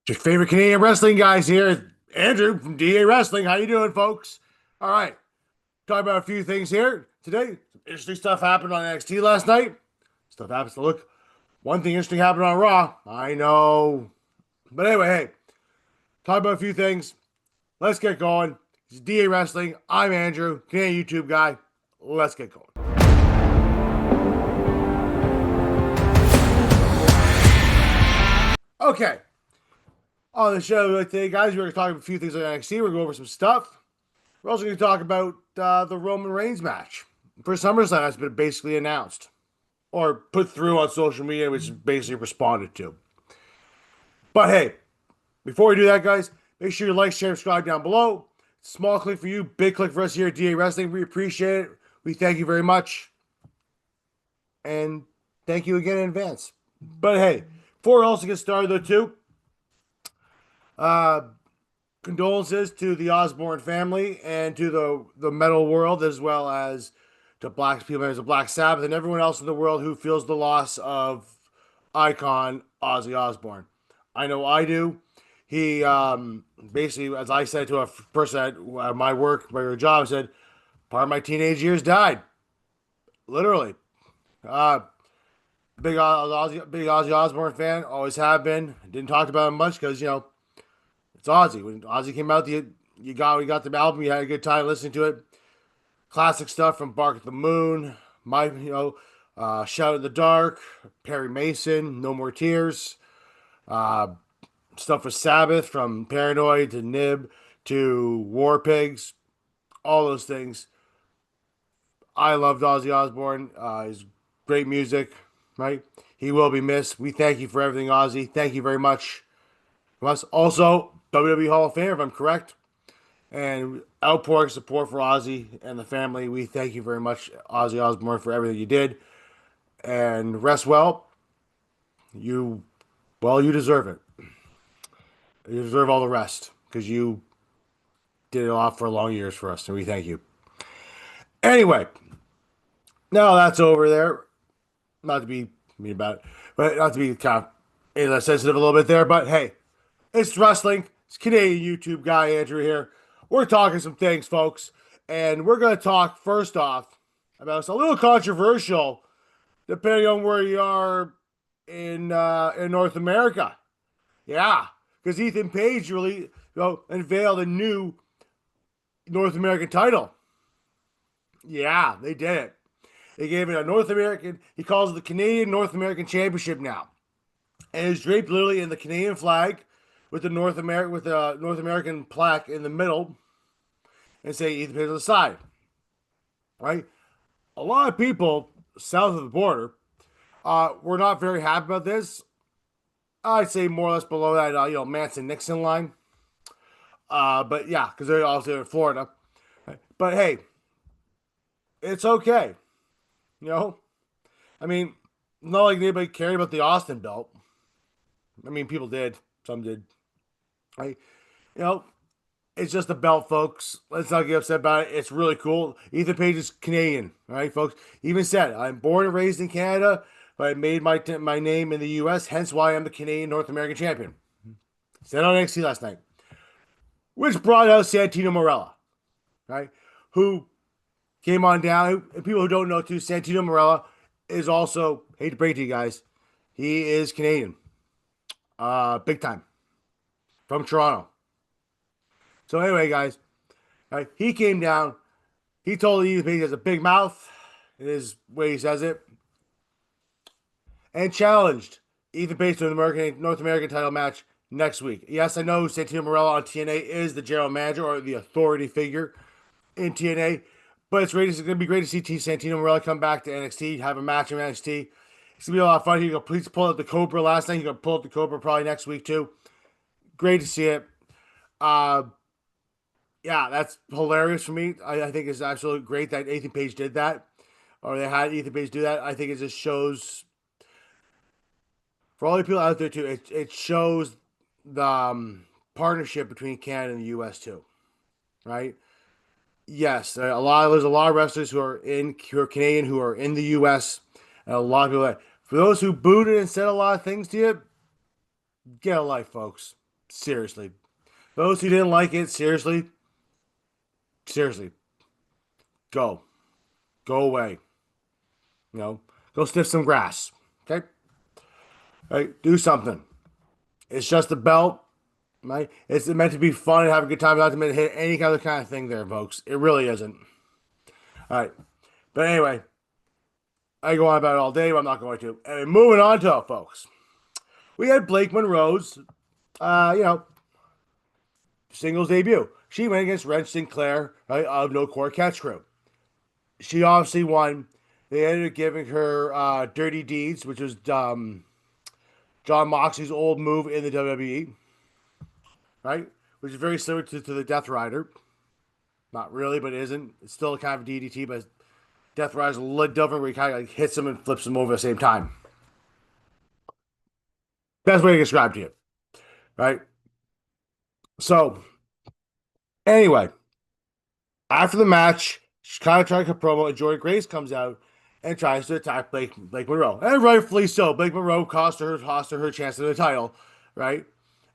Your favorite Canadian wrestling guys here. Andrew from DA Wrestling. How you doing, folks? All right. Talk about a few things here today. Some interesting stuff happened on NXT last night. Stuff happens to look. One thing interesting happened on Raw. I know. But anyway, hey, talk about a few things. Let's get going. It's DA Wrestling. I'm Andrew, Canadian YouTube guy. Let's get going. Okay. On the show today, guys, we're going to talk about a few things on NXT. We're going to go over some stuff. We're also going to talk about the Roman Reigns match for SummerSlam that's been basically announced or put through on social media, which is basically responded to. But hey, before we do that, guys, make sure you like, share, subscribe down below. Small click for you, big click for us here at DA Wrestling. We appreciate it. We thank you very much. And thank you again in advance. But hey, before we also get started, though, too, uh, condolences to the Osborne family and to the metal world, as well as to black people members of Black Sabbath and everyone else in the world who feels the loss of icon Ozzy Osbourne. I know I do. He basically, as I said to a person at my work, my job, I said, part of my teenage years died. Literally. Uh, big Ozzy Osbourne fan, always have been. Didn't talk about him much because, it's Ozzy. When Ozzy came out, we got the album. You had a good time listening to it. Classic stuff from Bark at the Moon, Shout in the Dark, Perry Mason, No More Tears. Stuff for Sabbath, from Paranoid to Nib to War Pigs. All those things. I loved Ozzy Osbourne. His great music, right? He will be missed. We thank you for everything, Ozzy. Thank you very much. Also, WWE Hall of Fame, if I'm correct, and outpouring support for Ozzy and the family. We thank you very much, Ozzy Osbourne, for everything you did. And rest well. You deserve it. You deserve all the rest because you did it a lot for long years for us, and we thank you. Anyway, now that's over there. Not to be mean about it, but not to be kind of sensitive a little bit there. But hey, it's wrestling. It's Canadian YouTube guy Andrew here. We're talking some things, folks, and we're going to talk first off about it's a little controversial, depending on where you are in North America. Yeah, because Ethan Page really unveiled a new North American title. Yeah, they did it. They gave it a North American. He calls it the Canadian North American Championship now, and it's draped literally in the Canadian flag with the North American plaque in the middle, and say Ethan Page on the side. Right? A lot of people south of the border were not very happy about this. I'd say more or less below that, Manson Nixon line. But yeah, because they're also in Florida. But hey, it's okay. You know, I mean, not like anybody cared about the Austin belt. I mean, people did. Some did. Right? You know, it's just a belt, folks. Let's not get upset about it. It's really cool. Ethan Page is Canadian, right, folks? He even said, "I'm born and raised in Canada, but I made my name in the U.S. Hence why I'm the Canadian North American champion." Said on NXT last night, which brought out Santino Marella, right? Who came on down. And people who don't know too, Santino Marella is also, hate to break it to you guys, he is Canadian, big time, from Toronto. So anyway, guys, right, he came down. He told Ethan Page he has a big mouth, in his way he says it, and challenged Ethan Page to an North American title match next week. Yes, I know Santino Marella on TNA is the general manager or the authority figure in TNA, but it's going to be great to see Santino Marella come back to NXT, have a match in NXT. It's going to be a lot of fun. He going to pull up the Cobra last night. He's going to pull up the Cobra probably next week too. Great to see it. Yeah, that's hilarious for me. I think it's absolutely great that Ethan Page did that, or they had Ethan Page do that. I think it just shows, for all the people out there too, it shows the partnership between Canada and the U.S. too, right? Yes, there's a lot of wrestlers who are Canadian who are in the U.S. and a lot of people for those who booed it and said a lot of things to you, get a life, folks. Seriously. Those who didn't like it, seriously, seriously, go. Go away. You know, go sniff some grass. Okay? Right? Do something. It's just a belt. Right? It's meant to be fun and have a good time, not meant to hit any other kind of thing there, folks. It really isn't. All right. But anyway, I go on about it all day, but I'm not going to. And moving on to it, folks. We had Blake Monroe's, you know, singles debut. She went against Ren Sinclair, right, of No Core Catch Crew. She obviously won. They ended up giving her Dirty Deeds, which was John Moxley's old move in the WWE, right? Which is very similar to the Death Rider. Not really, but it isn't. It's still kind of a DDT, but Death Rider's a little different where he kind of like hits him and flips him over at the same time. Best way to describe it to you, right? So, anyway, after the match, she's kind of trying to promo, and Jordan Grace comes out and tries to attack Blake Monroe. And rightfully so. Blake Monroe cost her chance at the title, right?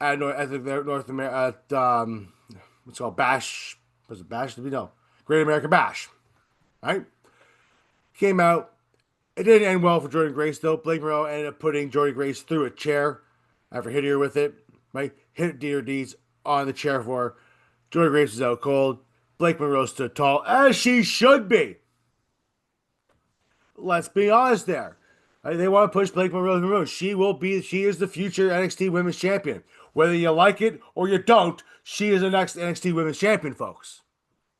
At the North America, what's it called? Bash. Was it Bash? Did we know? Great American Bash, right? Came out. It didn't end well for Jordan Grace, though. Blake Monroe ended up putting Jordan Grace through a chair after hitting her with it, right? Hit her Deeds on the chair for her. Jordan Grace was out cold. Blake Monroe stood tall, as she should be. Let's be honest there. They want to push Blake Monroe. She is the future NXT Women's Champion. Whether you like it or you don't, she is the next NXT Women's Champion, folks.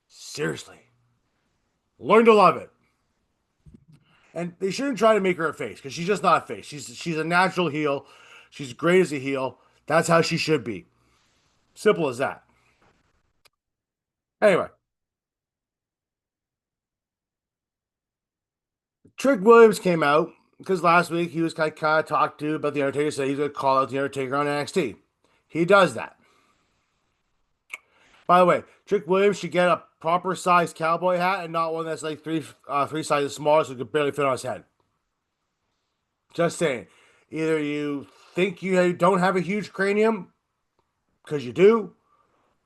Seriously. Learn to love it. And they shouldn't try to make her a face, because she's just not a face. She's a natural heel. She's great as a heel. That's how she should be. Simple as that. Anyway, Trick Williams came out because last week he was kind of talked to about the Undertaker. Said he's going to call out the Undertaker on NXT. He does that. By the way, Trick Williams should get a proper sized cowboy hat and not one that's like three sizes smaller, so it could barely fit on his head. Just saying. Either you think you don't have a huge cranium because you do,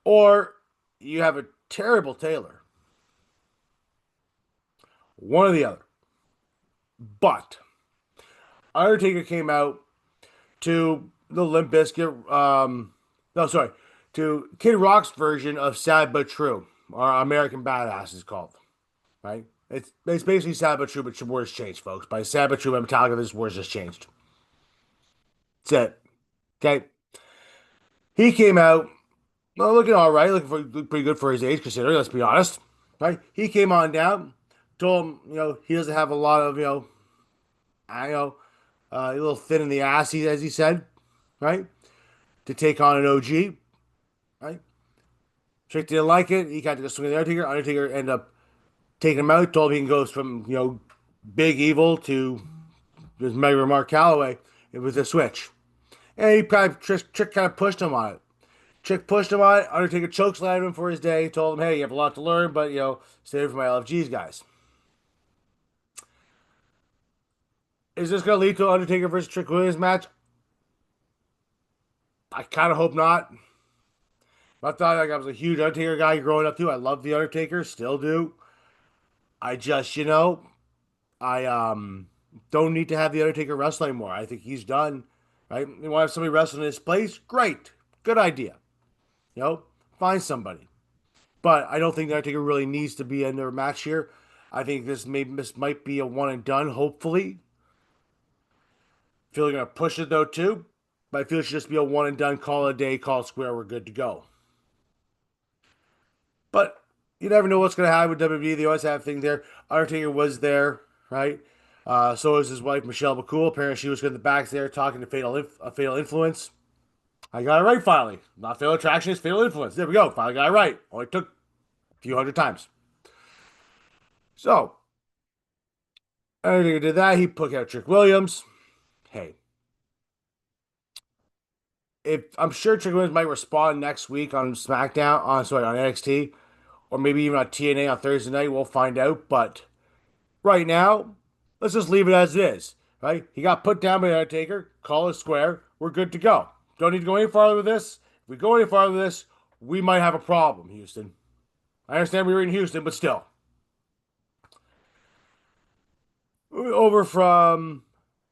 or you have a terrible tailor. One or the other. But Undertaker came out to the Limp Bizkit, no, sorry, to Kid Rock's version of Sad But True, or American Badass is called, right? It's basically Sad But True, but some words changed, folks. By Sad But True by Metallica, this words just changed. That's it. Okay. He came out, well, looking all right, looking pretty good for his age, considering, let's be honest, right? He came on down, told him, he doesn't have a lot of, I know, a little thin in the ass, as he said, right? To take on an OG, right? Trick didn't like it. He got to go swing the Undertaker. Undertaker ended up taking him out. Told him he can go from Big Evil to just Mega Mark Calloway with a switch. And he probably Trick kind of pushed him on it. Trick pushed him on it. Undertaker chokeslammed him for his day. Told him, hey, you have a lot to learn, but save it for my LFGs guys. Is this going to lead to an Undertaker versus Trick Williams match? I kind of hope not. I thought I was a huge Undertaker guy growing up too. I love the Undertaker, still do. I just, I don't need to have the Undertaker wrestle anymore. I think he's done. Right? You want to have somebody wrestle in his place? Great, good idea. Find somebody. But I don't think the Undertaker really needs to be in their match here. I think this might be a one and done. Hopefully, I feel they're gonna push it though too. But I feel it should just be a one and done. Call it a day. Call it square. We're good to go. But you never know what's going to happen with WWE. They always have things there. Undertaker was there, right? So was his wife, Michelle McCool. Apparently, she was in the back there talking to Fatal Influence. I got it right finally. Not Fatal Attraction, it's Fatal Influence. There we go. Finally got it right. Only took a few hundred times. So, Undertaker did that. He put out Trick Williams. Hey. I'm sure Trick Williams might respond next week on SmackDown, on NXT, or maybe even on TNA on Thursday night. We'll find out. But right now, let's just leave it as it is. Right? He got put down by the Undertaker. Call it square. We're good to go. Don't need to go any farther with this. If we go any farther with this, we might have a problem, Houston. I understand we were in Houston, but still. Over from.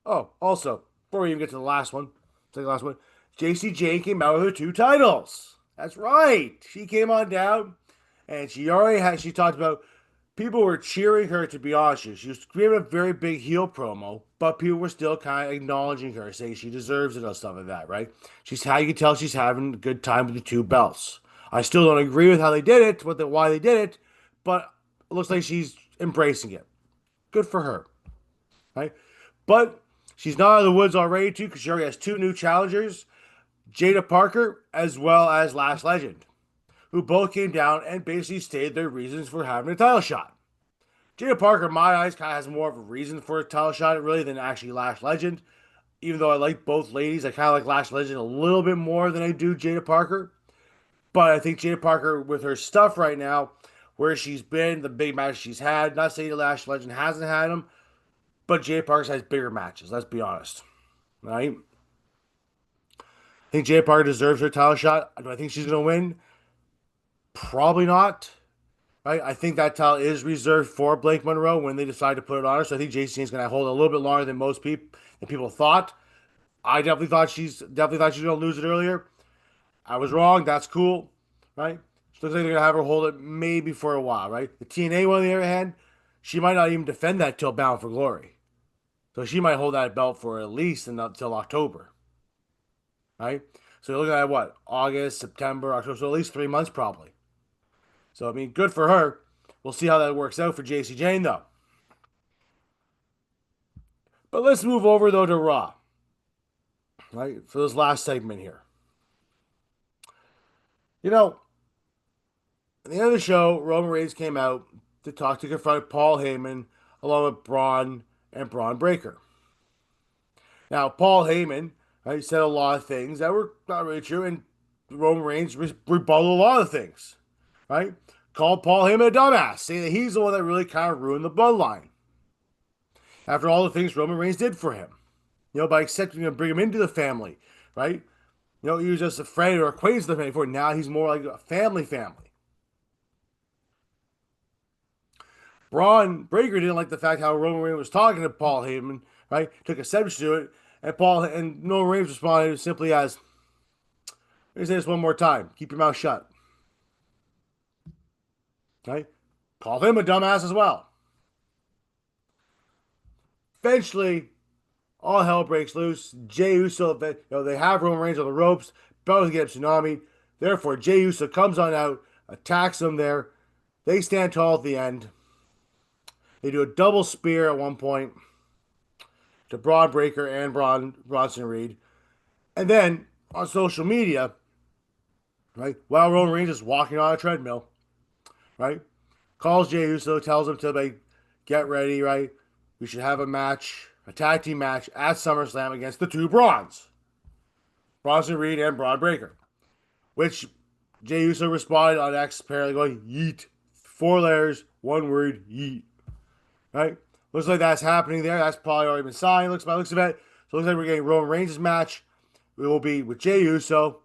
Oh, also, before we even get to the last one, take the last one, JCJ came out with her two titles. That's right. She came on down, and she already had. She talked about people were cheering her. To be honest, she was giving a very big heel promo, but people were still kind of acknowledging her, saying she deserves it and stuff like that. Right? She's how you can tell she's having a good time with the two belts. I still don't agree with how they did it, why they did it, but it looks like she's embracing it. Good for her. Right? But she's not out of the woods already, too, because she already has two new challengers, Jada Parker as well as Lash Legend, who both came down and basically stated their reasons for having a title shot. Jada Parker, in my eyes, kind of has more of a reason for a title shot, really, than actually Lash Legend. Even though I like both ladies, I kind of like Lash Legend a little bit more than I do Jada Parker. But I think Jada Parker, with her stuff right now, where she's been, the big matches she's had, not saying Lash Legend hasn't had them, but Jada Parker has bigger matches, let's be honest. Right? I think Jada Parker deserves her title shot. Do I think she's going to win? Probably not. Right? I think that title is reserved for Blake Monroe when they decide to put it on her. So I think JC is going to hold it a little bit longer than most people thought. I definitely thought she was going to lose it earlier. I was wrong. That's cool. Right? So looks like they're going to have her hold it maybe for a while. Right? The TNA one on the other hand, she might not even defend that till Bound for Glory. So she might hold that belt for at least until October. Right? So you're looking at what? August, September, October. So at least 3 months probably. So, I mean, good for her. We'll see how that works out for JC Jane, though. But let's move over, though, to Raw, right? For this last segment here. You know, at the end of the show, Roman Reigns came out to talk to confront Paul Heyman along with Braun and Braun Breaker. Now, Paul Heyman, right, said a lot of things that were not really true, and Roman Reigns rebutted a lot of things, right? Called Paul Heyman a dumbass, saying that he's the one that really kind of ruined the bloodline. After all the things Roman Reigns did for him, by accepting him and bring him into the family, right? He was just a friend or acquaintance of the family before. Now he's more like a family. Braun Breaker didn't like the fact how Roman Reigns was talking to Paul Heyman, right? Took exception to it, and Roman Reigns responded simply as, "Let me say this one more time: keep your mouth shut." Right? Called him a dumbass as well. Eventually, all hell breaks loose. Jey Uso, they have Roman Reigns on the ropes, about to get tsunami. Therefore, Jey Uso comes on out, attacks them there. They stand tall at the end. They do a double spear at one point to Braun Breaker and Bronson Reed. And then on social media, right, while Roman Reigns is walking on a treadmill, right, calls Jey Uso, tells him to get ready, right? We should have a tag team match at SummerSlam against the two Brawns, Bronson Reed and Braun Breaker. Which Jey Uso responded on X, apparently going, yeet. 4 letters, one word, yeet. Right? Looks like that's happening there. That's probably already been signed. Looks by looks of it. So it looks like we're getting Roman Reigns' match. It will be with Jey Uso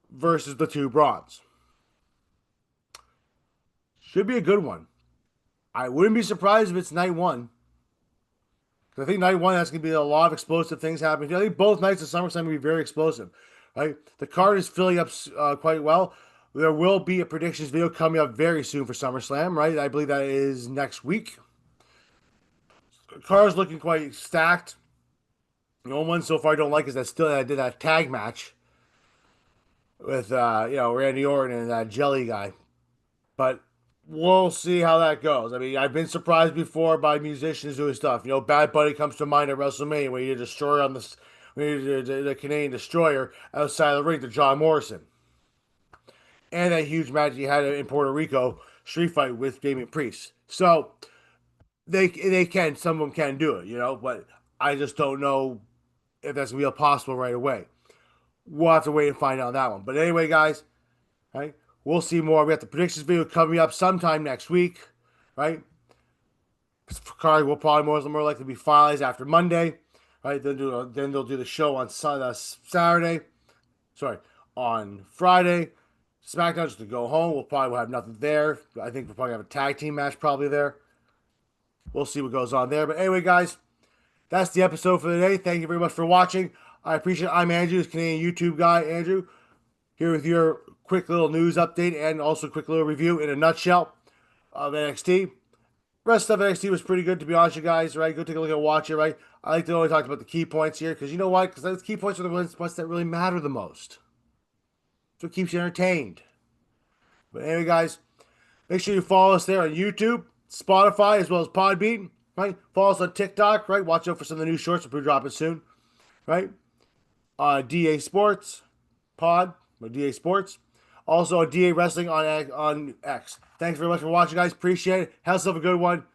versus the two Brawns. Should be a good one. I wouldn't be surprised if it's night one. Because I think night one, that's going to be a lot of explosive things happening. I think both nights of SummerSlam will be very explosive. Right? The card is filling up quite well. There will be a predictions video coming up very soon for SummerSlam, right? I believe that is next week. The card is looking quite stacked. The only one so far I don't like is that I did that tag match with Randy Orton and that Jelly guy. But we'll see how that goes. I mean, I've been surprised before by musicians doing stuff. Bad Bunny comes to mind at WrestleMania when you destroyer on the Canadian Destroyer outside of the ring to John Morrison. And that huge match he had in Puerto Rico, street fight with Damian Priest. So some of them can do it, but I just don't know if that's gonna be possible right away. We'll have to wait and find out on that one. But anyway, guys, right? We'll see more. We have the predictions video coming up sometime next week, right? Card will probably more likely be finalized after Monday, right? Then they'll do the show on Saturday. Sorry, on Friday. SmackDown just to go home. We'll probably have nothing there. I think we'll probably have a tag team match probably there. We'll see what goes on there. But anyway, guys, that's the episode for today. Thank you very much for watching. I appreciate it. I'm Andrew, this Canadian YouTube guy, Andrew, here with your quick little news update and also quick little review in a nutshell of NXT. Rest of NXT was pretty good, to be honest, you guys, right? Go take a look and watch it, right? I like to only talk about the key points here because you know what? Because those key points are the ones that really matter the most. That's what keeps you entertained. But anyway, guys, make sure you follow us there on YouTube, Spotify, as well as Podbean, right? Follow us on TikTok, right? Watch out for some of the new shorts we'll be dropping soon, right? DA Sports, Pod, or DA Sports. Also, DA Wrestling on X. Thanks very much for watching, guys. Appreciate it. Have yourself a good one.